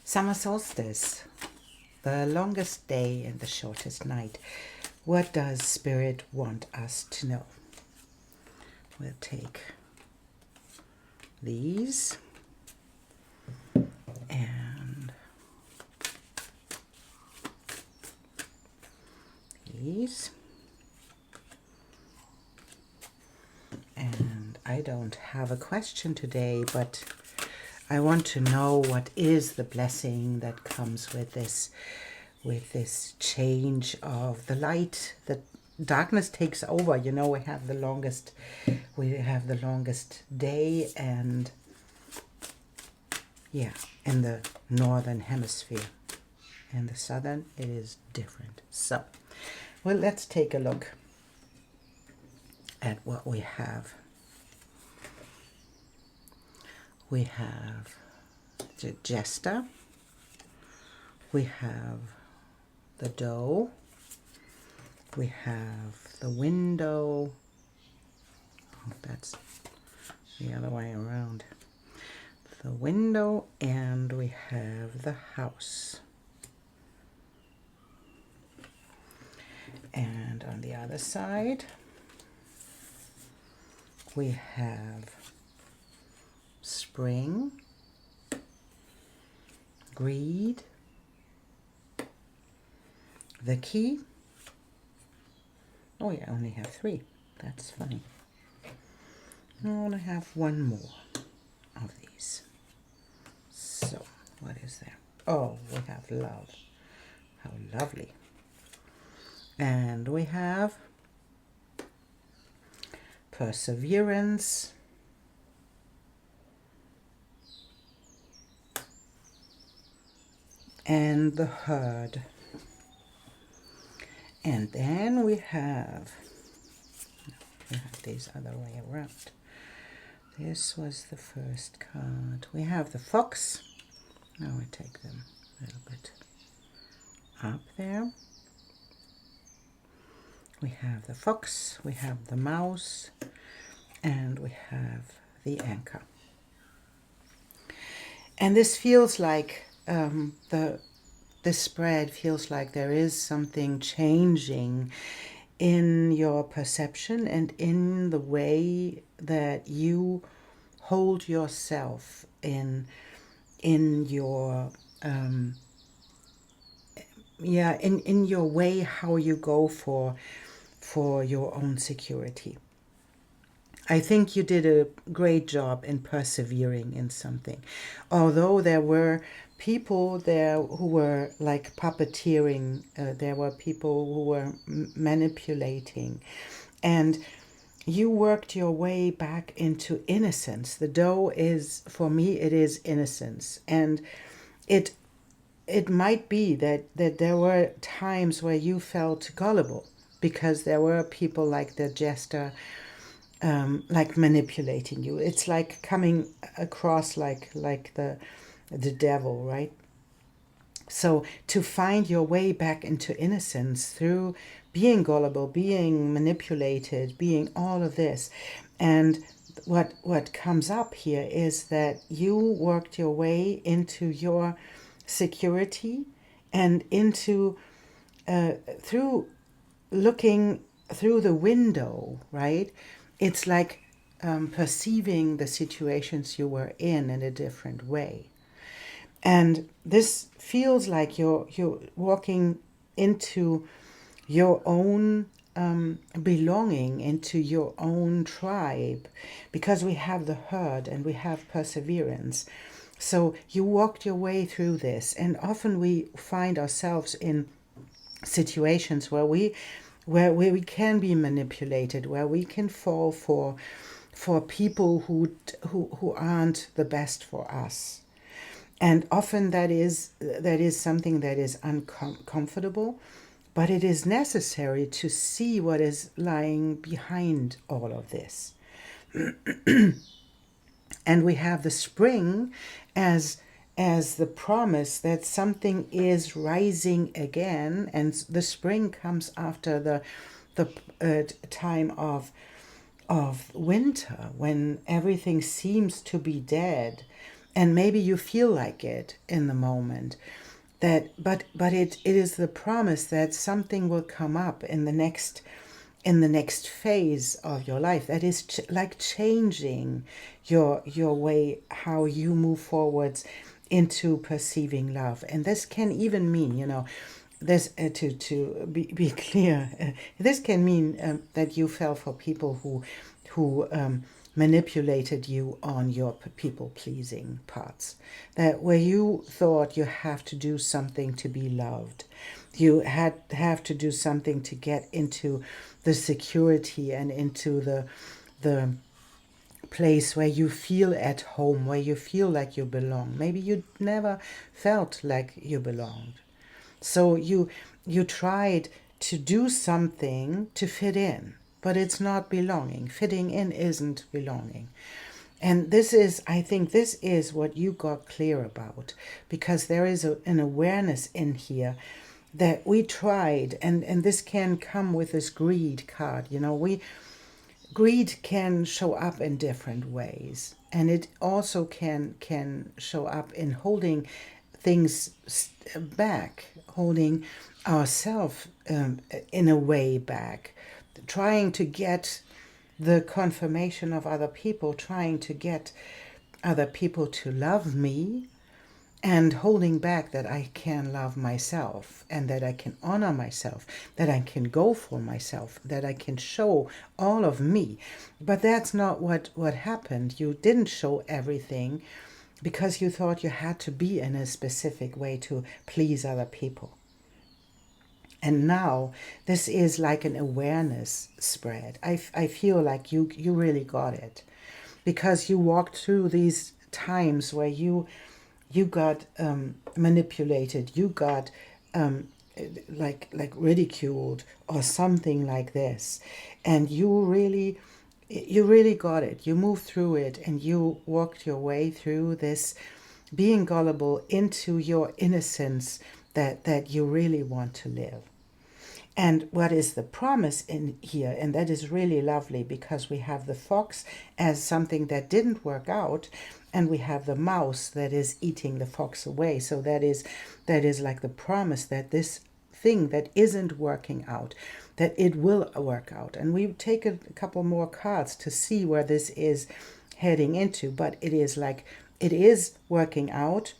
Summer solstice, the longest day and the shortest night. What does Spirit want us to know? We'll take these and these. And I don't have a question today, but I want to know what is the blessing that comes with this change of the light. The darkness takes over. You know, we have the longest day, and yeah, in the northern hemisphere. In the southern, it is different. So, well, let's take a look at what we have. We have the jester, we have the doe, we have the window, oh, that's the other way around, the window, and we have the house. And on the other side, we have spring, greed, the key. Oh, I only have 3. That's funny. I want to have one more of these. So, what is there? Oh, we have love. How lovely. And we have perseverance, and the herd. And then we have these other way around. This was the first card. We have the fox. Now we take them a little bit up there. We have the fox, we have the mouse, and we have the anchor. And this feels like this spread feels like there is something changing in your perception and in the way that you hold yourself in your in your way, how you go for your own security. I think you did a great job in persevering in something. Although there were people there who were like puppeteering, there were people who were manipulating, and you worked your way back into innocence. The doe is, for me, it is innocence. And it might be that there were times where you felt gullible because there were people like the jester, like manipulating you. It's like coming across like the devil, right? So to find your way back into innocence through being gullible, being manipulated, being all of this. And what comes up here is that you worked your way into your security and into through looking through the window, right? It's like perceiving the situations you were in a different way. And this feels like you're walking into your own belonging, into your own tribe, because we have the herd and we have perseverance. So you walked your way through this, and often we find ourselves in situations where we can be manipulated, where we can fall for people who aren't the best for us. And often that is something that is uncomfortable, but it is necessary to see what is lying behind all of this. And we have the spring as the promise that something is rising again, and the spring comes after the time of winter, when everything seems to be dead. and maybe you feel like it in the moment, that but it is the promise that something will come up in the next phase of your life that is like changing your way how you move forwards into perceiving love. And this can even mean, this to be clear, this can mean that you fell for people who manipulated you on your people pleasing parts, that where you thought you have to do something to be loved, you have to do something to get into the security and into the place where you feel at home, where you feel like you belong. Maybe you never felt like you belonged. So you tried to do something to fit in, but it's not belonging. Fitting in isn't belonging. And this is, I think this is what you got clear about, because there is an awareness in here that we tried, and this can come with this greed card. Greed can show up in different ways, and it also can show up in holding things back, holding ourselves in a way back, trying to get the confirmation of other people, trying to get other people to love me, and holding back that I can love myself and that I can honor myself, that I can go for myself, that I can show all of me. But that's not what happened. You didn't show everything because you thought you had to be in a specific way to please other people. And now this is like an awareness spread. I feel like you really got it, because you walked through these times where you got manipulated, you got like ridiculed or something like this, and you really got it. You moved through it, and you walked your way through this, being gullible into your innocence that you really want to live. And what is the promise in here? And that is really lovely, because we have the fox as something that didn't work out, and we have the mouse that is eating the fox away. So that is like the promise that this thing that isn't working out, that it will work out. And we take a couple more cards to see where this is heading into, but it is like it is working out,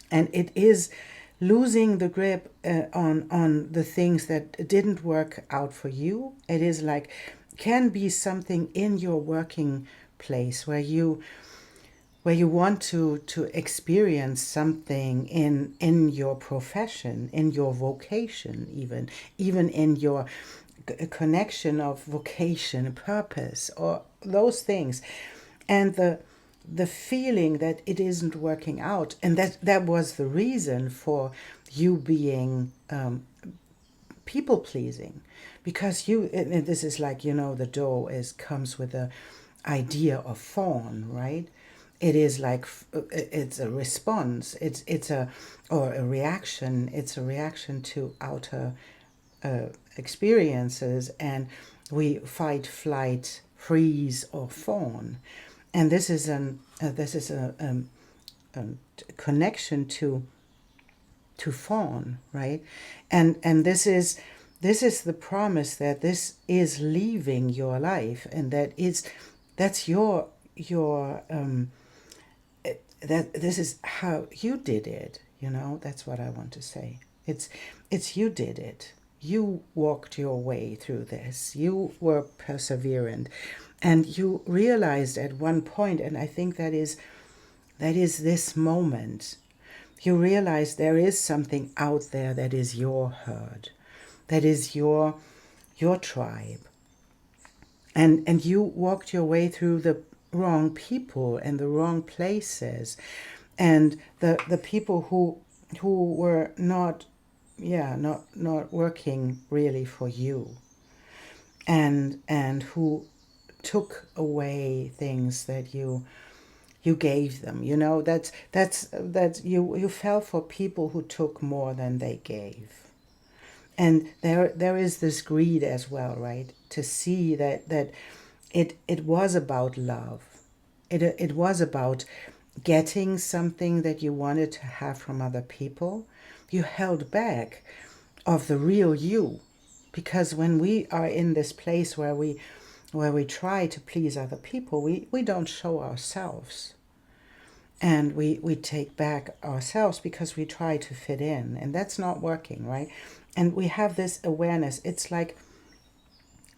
and it is losing the grip on the things that didn't work out for you. It is like, can be something in your working place where you want to experience something in your profession, in your vocation, even in your connection of vocation, purpose, or those things. And the feeling that it isn't working out, and that was the reason for you being people pleasing, because and this is like, the dough comes with the idea of fawn, right? It is like it's a response, it's a reaction. It's a reaction to outer experiences, and we fight, flight, freeze, or fawn. And this is a connection to fawn, right? And this is the promise that this is leaving your life, and that's your that this is how you did it. That's what I want to say. It's you did it. You walked your way through this. You were perseverant, and you realized at one point, and I think that is this moment, you realize there is something out there that is your herd, that is your tribe, and you walked your way through the wrong people and the wrong places, and the people who were not working really for you, and who took away things that you gave them. That's you fell for people who took more than they gave. And there is this greed as well, right? To see that it was about love. It was about getting something that you wanted to have from other people. You held back of the real you. Because when we are in this place where we try to please other people, we don't show ourselves. And we take back ourselves because we try to fit in. And that's not working, right? And we have this awareness. It's like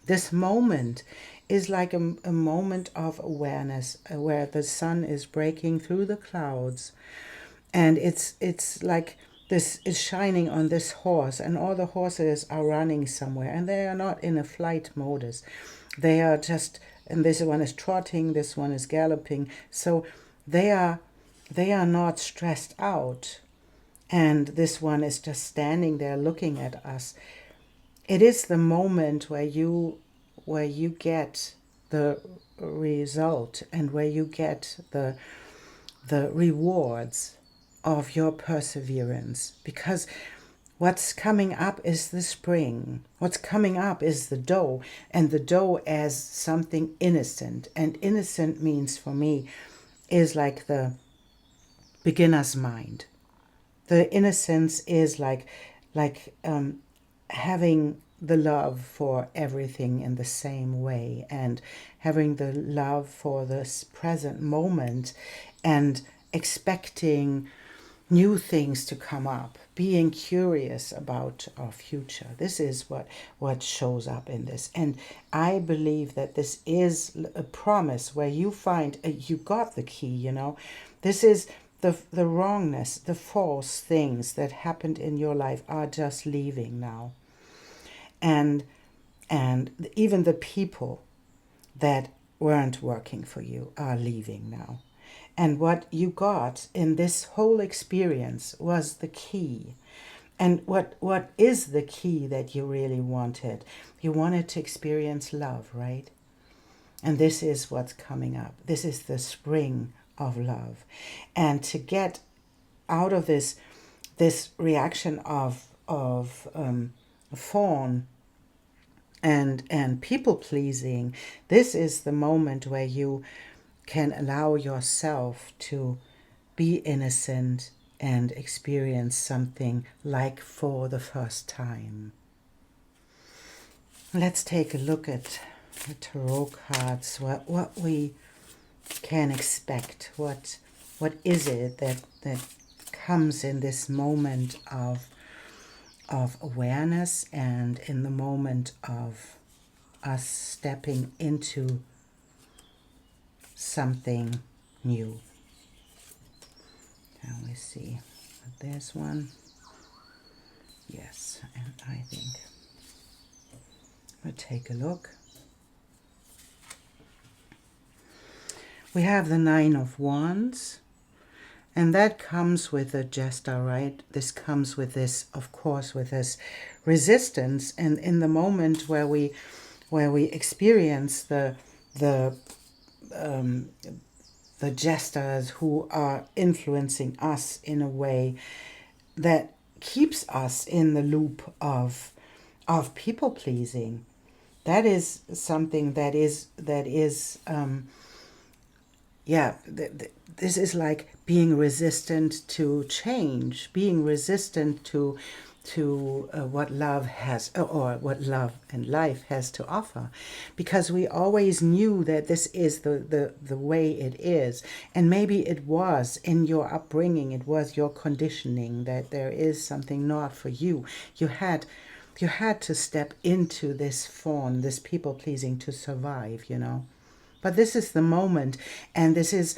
this moment is like a moment of awareness where the sun is breaking through the clouds, and it's like this is shining on this horse, and all the horses are running somewhere, and they are not in a flight modus. They are just, and this one is trotting, this one is galloping, so they are not stressed out, and this one is just standing there looking at us. It is the moment where you get the result, and where you get the rewards of your perseverance. Because what's coming up is the spring. What's coming up is the dough, and the dough as something innocent. And innocent means, for me, is like the beginner's mind. The innocence is like having the love for everything in the same way, and having the love for this present moment, and expecting new things to come up, being curious about our future. This is what shows up in this. And I believe that this is a promise where you find you got the key, you know. This is the wrongness, the false things that happened in your life are just leaving now. And even the people that weren't working for you are leaving now. And what you got in this whole experience was the key. And what is the key that you really wanted? You wanted to experience love, right? And this is what's coming up. This is the spring of love. And to get out of this reaction of fawn and people pleasing, this is the moment where you can allow yourself to be innocent and experience something like for the first time. Let's take a look at the tarot cards, what we can expect. What is it that comes in this moment of awareness, and in the moment of us stepping into something new. Can we see? There's one. Yes, and I think we'll take a look. We have the Nine of Wands, and that comes with the Jester, right? This comes with this, of course, with this resistance, and in the moment where we experience the jesters who are influencing us in a way that keeps us in the loop of people pleasing. That is something that is this is like being resistant to change, being resistant to what love has, or what love and life has to offer, because we always knew that this is the way it is. And maybe it was in your upbringing, it was your conditioning, that there is something not for you. You had to step into this fawn, this people pleasing, to survive, you know. But this is the moment, and this is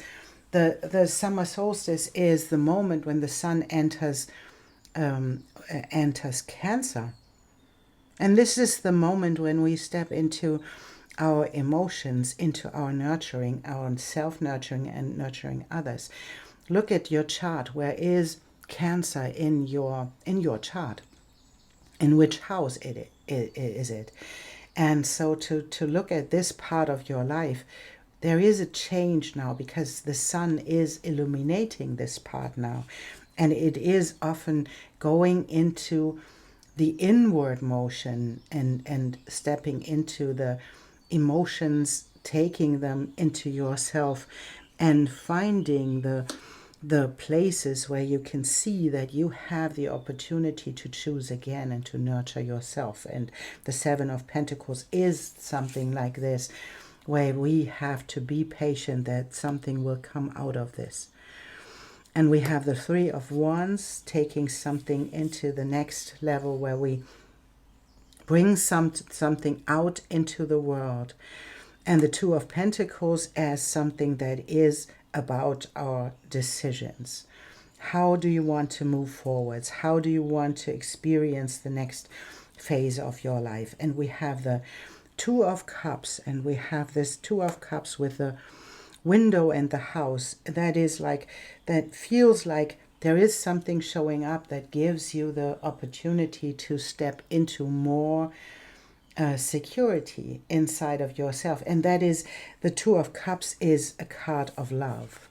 the summer solstice is the moment when the sun enters Cancer. And this is the moment when we step into our emotions, into our nurturing, our self-nurturing and nurturing others. Look at your chart. Where is Cancer in your chart? In which house is it? And so to look at this part of your life, there is a change now, because the sun is illuminating this part now. And it is often going into the inward motion and stepping into the emotions, taking them into yourself, and finding the places where you can see that you have the opportunity to choose again and to nurture yourself. And the Seven of Pentacles is something like this, where we have to be patient that something will come out of this. And we have the Three of Wands taking something into the next level, where we bring something out into the world. And the Two of Pentacles as something that is about our decisions. How do you want to move forwards? How do you want to experience the next phase of your life? And we have the Two of Cups, and we have this Two of Cups with the window and the house. That is like, that feels like there is something showing up that gives you the opportunity to step into more security inside of yourself. And that is, the Two of Cups is a card of love,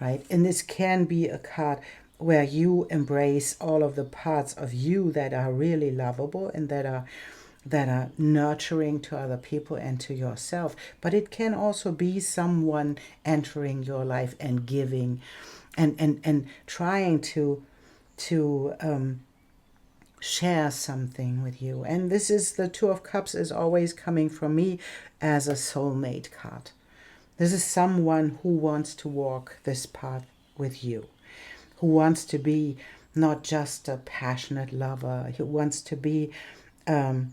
right? And this can be a card where you embrace all of the parts of you that are really lovable and that are nurturing to other people and to yourself. But it can also be someone entering your life and giving and trying to share something with you. And this is, the Two of Cups is always coming from me as a soulmate card. This is someone who wants to walk this path with you, who wants to be not just a passionate lover, who wants to be a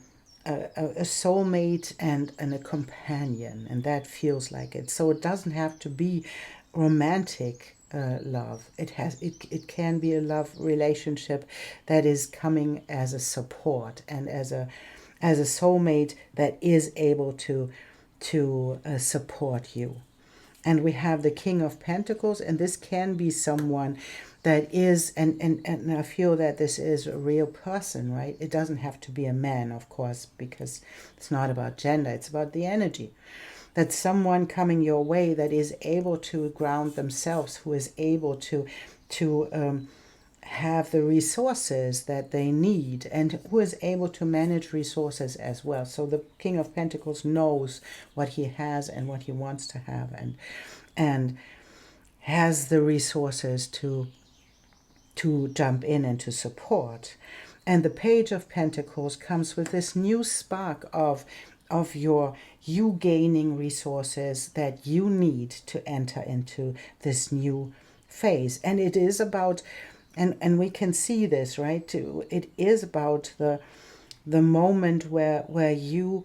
soulmate and a companion, and that feels like it. So it doesn't have to be romantic love. It can be a love relationship that is coming as a support and as a soulmate that is able to support you. And we have the King of Pentacles, and this can be someone that is, and I feel that this is a real person, right? It doesn't have to be a man, of course, because it's not about gender, it's about the energy. That's someone coming your way that is able to ground themselves, who is able to have the resources that they need, and who is able to manage resources as well. So the King of Pentacles knows what he has and what he wants to have, and has the resources to jump in and to support. And the Page of Pentacles comes with this new spark of you gaining resources that you need to enter into this new phase. And it is about, and we can see this, right, too. It is about the moment where you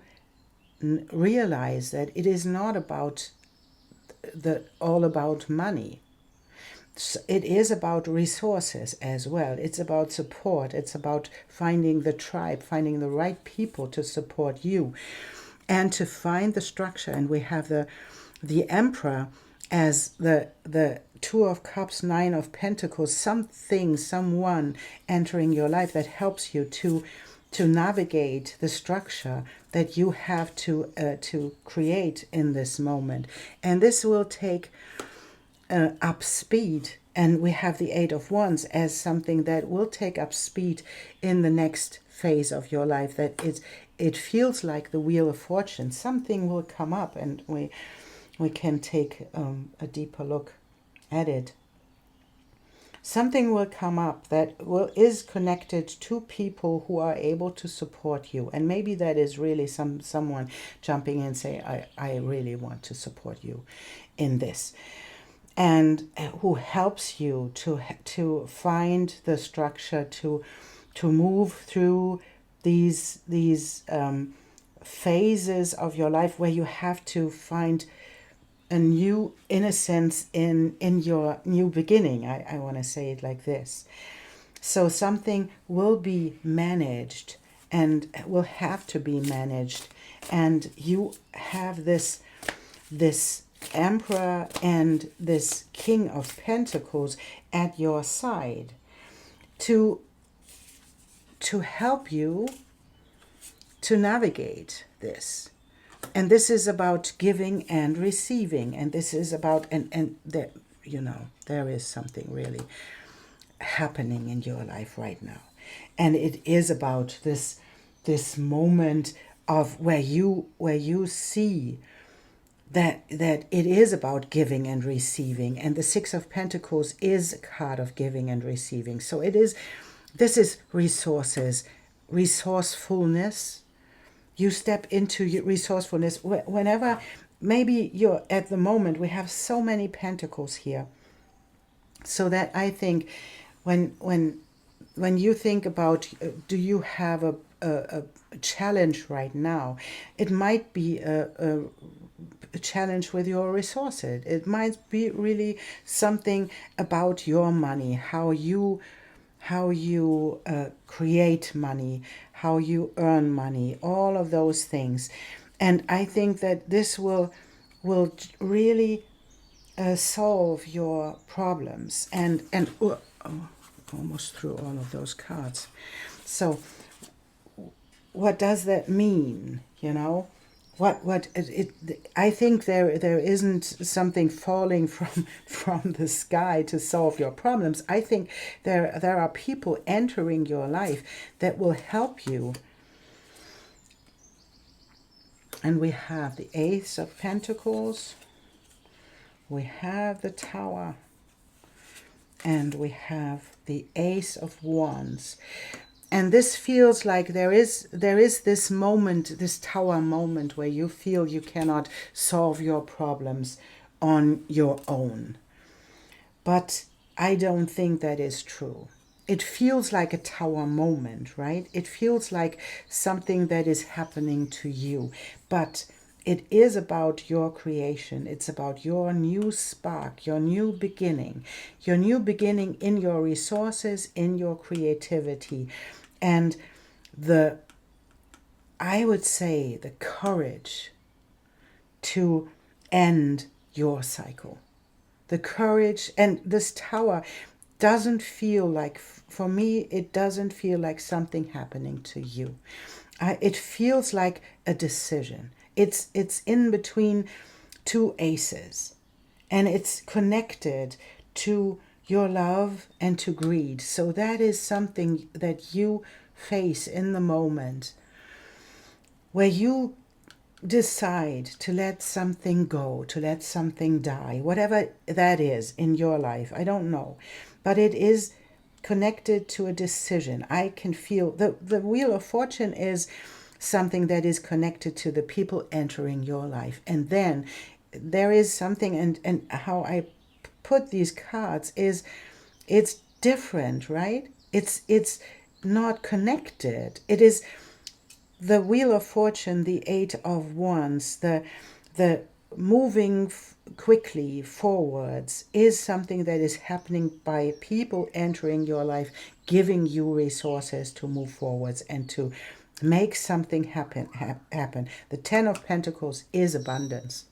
realize that it is not about all about money. It is about resources as well. It's about support. It's about finding the tribe, finding the right people to support you, and to find the structure. And we have the Emperor as the Two of Cups, Nine of Pentacles, someone entering your life that helps you to navigate the structure that you have to create in this moment. And this will take up speed. And we have the Eight of Wands as something that will take up speed in the next phase of your life. That it feels like the Wheel of Fortune. Something will come up, and we can take a deeper look at it. Something will come up that is connected to people who are able to support you. And maybe that is really someone jumping in and saying, I really want to support you in this. And who helps you to find the structure, to move through these phases of your life where you have to find a new innocence in your new beginning. I want to say it like this. So something will be managed and will have to be managed, and you have this Emperor and this King of Pentacles at your side to help you to navigate this. And this is about giving and receiving, and this is about and there, there is something really happening in your life right now, and it is about this moment of where you see that it is about giving and receiving, and the Six of Pentacles is a card of giving and receiving. So this is resources, resourcefulness. You step into your resourcefulness whenever, maybe you're at the moment, we have so many pentacles here, so that I think when you think about, do you have a challenge right now, it might be a challenge with your resources. It might be really something about your money, how you create money, how you earn money, all of those things. And I think that this will really solve your problems. And almost threw all of those cards. So what does that mean? You know, I think there isn't something falling from the sky to solve your problems. I think there are people entering your life that will help you. And we have the Ace of Pentacles, we have the Tower, and we have the Ace of Wands. And this feels like there is this moment, this Tower moment, where you feel you cannot solve your problems on your own. But I don't think that is true. It feels like a Tower moment, right? It feels like something that is happening to you. But it is about your creation. It's about your new spark, your new beginning in your resources, in your creativity. And I would say, the courage to end your cycle. The courage, and this Tower doesn't feel like, for me, it doesn't feel like something happening to you. It feels like a decision. It's in between two aces, and it's connected to your love and to greed. So that is something that you face in the moment where you decide to let something go, to let something die, whatever that is in your life. I don't know, but it is connected to a decision. I can feel the Wheel of Fortune is something that is connected to the people entering your life. And then there is something, and how I put these cards is, it's different, right? It's not connected. It is the Wheel of Fortune, the Eight of Wands, the moving quickly forwards is something that is happening by people entering your life, giving you resources to move forwards and to make something happen. The Ten of Pentacles is abundance.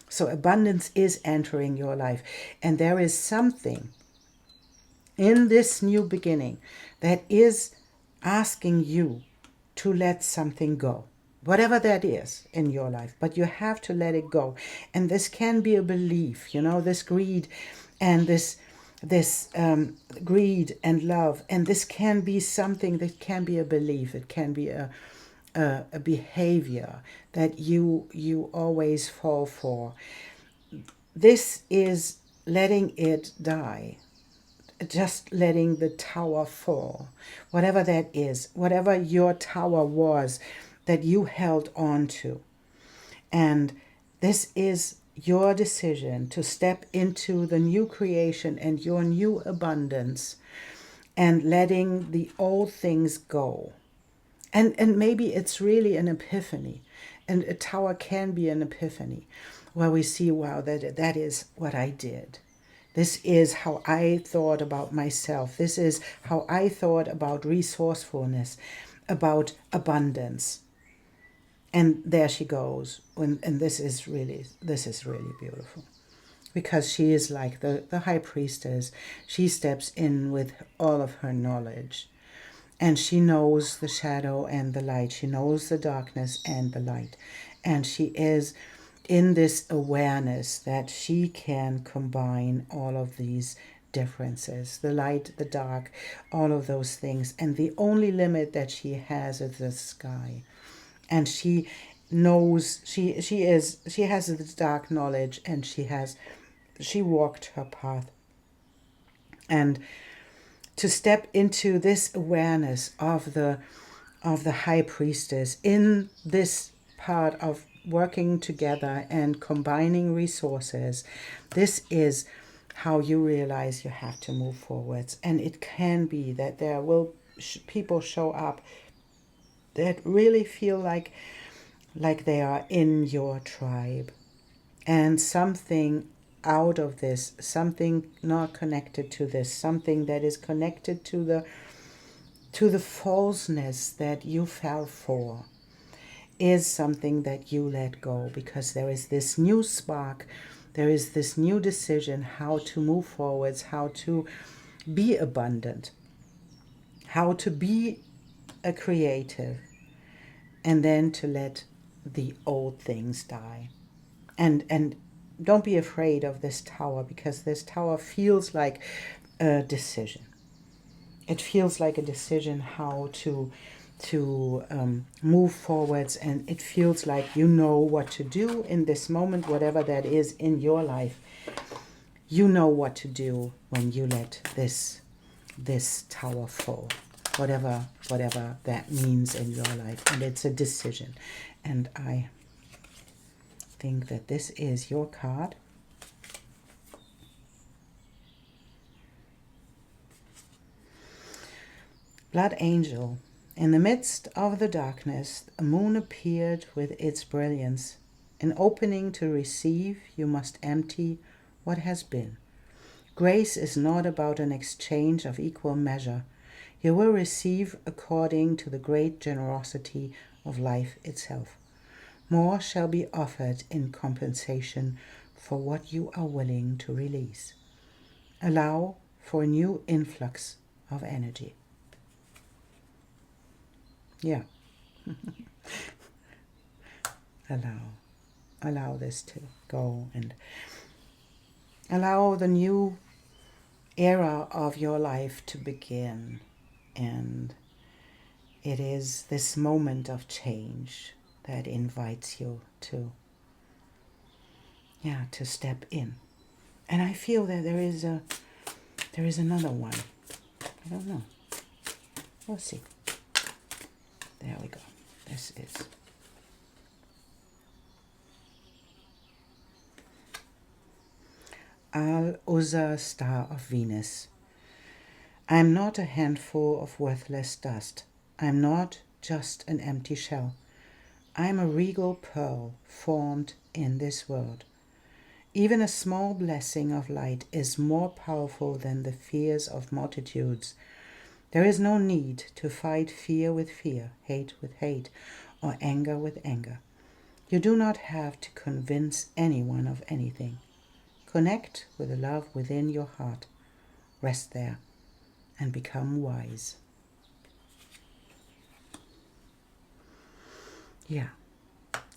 So abundance is entering your life. And there is something in this new beginning that is asking you to let something go, whatever that is in your life, but you have to let it go. And this can be a belief, this greed and this greed and love, and this can be something that can be a belief. It can be a behavior that you always fall for. This is letting it die, just letting the tower fall, whatever that is, whatever your tower was that you held on to. And this is your decision to step into the new creation and your new abundance, and letting the old things go. And maybe it's really an epiphany, and a tower can be an epiphany where we see, wow, that is what I did. This is how I thought about myself. This is how I thought about resourcefulness, about abundance. And there she goes. And this is really beautiful. Because she is like the high priestess. She steps in with all of her knowledge. And she knows the shadow and the light. She knows the darkness and the light. And she is in this awareness that she can combine all of these differences, the light, the dark, all of those things. And the only limit that she has is the sky. And she knows, she has this dark knowledge, and she walked her path. And to step into this awareness of the high priestess in this part of working together and combining resources, this is how you realize you have to move forwards. And it can be that there will people show up that really feel like they are in your tribe, and something out of this, something not connected to this, something that is connected to the falseness that you fell for, is something that you let go, because there is this new spark, there is this new decision how to move forwards, how to be abundant, how to be a creative, and then to let the old things die. And don't be afraid of this tower, because this tower feels like a decision. It feels like a decision how to move forwards, and it feels like you know what to do in this moment, whatever that is in your life. You know what to do when you let this tower fall, whatever that means in your life, and it's a decision. And I think that this is your card. Blood Angel. In the midst of the darkness, a moon appeared with its brilliance. In opening to receive, you must empty what has been. Grace is not about an exchange of equal measure. You will receive according to the great generosity of life itself. More shall be offered in compensation for what you are willing to release. Allow for a new influx of energy. Yeah. Allow this to go, and allow the new era of your life to begin. And it is this moment of change that invites you to step in. And I feel that there is another one. I don't know. We'll see. There we go. This is Al-Uzza, Star of Venus. I am not a handful of worthless dust. I am not just an empty shell. I am a regal pearl formed in this world. Even a small blessing of light is more powerful than the fears of multitudes. There is no need to fight fear with fear, hate with hate, or anger with anger. You do not have to convince anyone of anything. Connect with the love within your heart. Rest there and become wise. Yeah,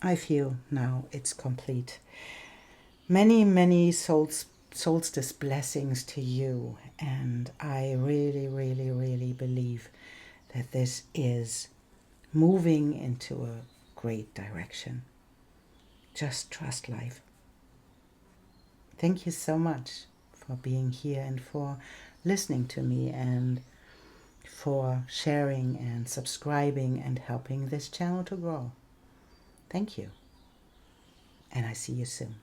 I feel now it's complete. Many, many solstice blessings to you, and I really, really, really believe that this is moving into a great direction. Just trust life. Thank you so much for being here and for listening to me and for sharing and subscribing and helping this channel to grow. Thank you. And I see you soon.